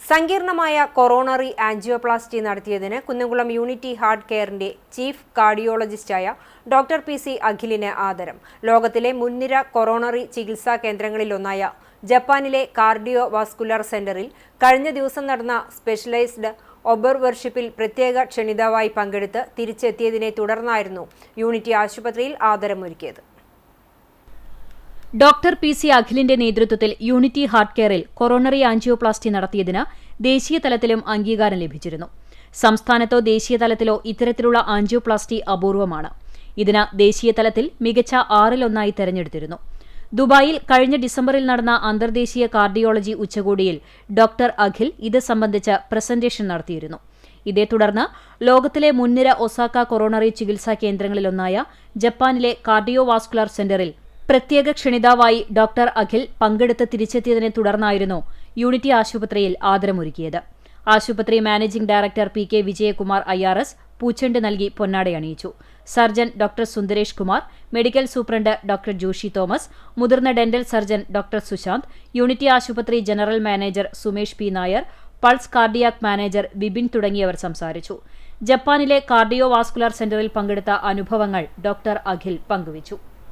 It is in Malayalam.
സങ്കീർണമായ കൊറോണറി ആൻജിയോപ്ലാസ്റ്റി നടത്തിയതിന് കുന്നംകുളം യൂണിറ്റി ഹാർട്ട് കെയറിന്റെ ചീഫ് കാർഡിയോളജിസ്റ്റായ ഡോക്ടർ പി.സി. അഖിലിന് ആദരം. ലോകത്തിലെ മുൻനിര കൊറോണറി ചികിത്സാ കേന്ദ്രങ്ങളിലൊന്നായ ജപ്പാനിലെ കാർഡിയോ വാസ്കുലർ സെന്ററിൽ കഴിഞ്ഞ ദിവസം നടന്ന സ്പെഷ്യലൈസ്ഡ് ഒബർവർഷിപ്പിൽ പ്രത്യേക ക്ഷണിതാവായി പങ്കെടുത്ത് തിരിച്ചെത്തിയതിനെ തുടർന്നായിരുന്നു യൂണിറ്റി ആശുപത്രിയിൽ ആദരമൊരുക്കിയത്. Doctor P C. അഖിലിന്റെ നേതൃത്വത്തിൽ യൂണിറ്റി ഹാർട്ട് കെയറിൽ കൊറോണറി ആൻജിയോപ്ലാസ്റ്റി നടത്തിയതിന് ദേശീയ തലത്തിലും അംഗീകാരം ലഭിച്ചിരുന്നു. സംസ്ഥാനത്തോ ദേശീയ തലത്തിലോ ഇത്തരത്തിലുള്ള ആൻജിയോപ്ലാസ്റ്റി അപൂർവമാണ്. ഇതിന് ദേശീയ തലത്തിൽ മികച്ച 6-ൽ-1 തെരഞ്ഞെടുത്തിരുന്നു. ദുബായിൽ കഴിഞ്ഞ ഡിസംബറിൽ നടന്ന അന്തർദേശീയ കാർഡിയോളജി ഉച്ചകോടിയിൽ ഡോക്ടർ അഖിൽ ഇത് സംബന്ധിച്ച് പ്രസന്റേഷൻ നടത്തിയിരുന്നു. ഇതേ തുടർന്ന് ലോകത്തിലെ മുൻനിര ഒസാക്ക കൊറോണറി ചികിത്സാ കേന്ദ്രങ്ങളിലൊന്നായ ജപ്പാനിലെ കാർഡിയോ വാസ്കുലർ സെന്ററിൽ പ്രത്യേക ക്ഷണിതാവായി ഡോക്ടർ അഖിൽ പങ്കെടുത്ത് തിരിച്ചെത്തിയതിനെ തുടർന്നായിരുന്നു യൂണിറ്റി ആശുപത്രിയിൽ ആദരമൊരുക്കിയത്. ആശുപത്രി managing director P K. Vijayakumar IRS പൂച്ചെണ്ട് നൽകി പൊന്നാടയണിയിച്ചു. Surgeon doctor Sundaresh Kumar, medical superintendent doctor Joshi Thomas, മുതിർന്ന dental surgeon doctor Sushant, unity ആശുപത്രി general manager Sumesh P. Nair, pulse cardiac manager Vipin തുടങ്ങിയവർ സംസാരിച്ചു. ജപ്പാനിലെ കാർഡിയോ വാസ്കുലർ സെന്ററിൽ പങ്കെടുത്ത അനുഭവങ്ങൾ ഡോക്ടർ അഖിൽ പങ്കുവച്ചു.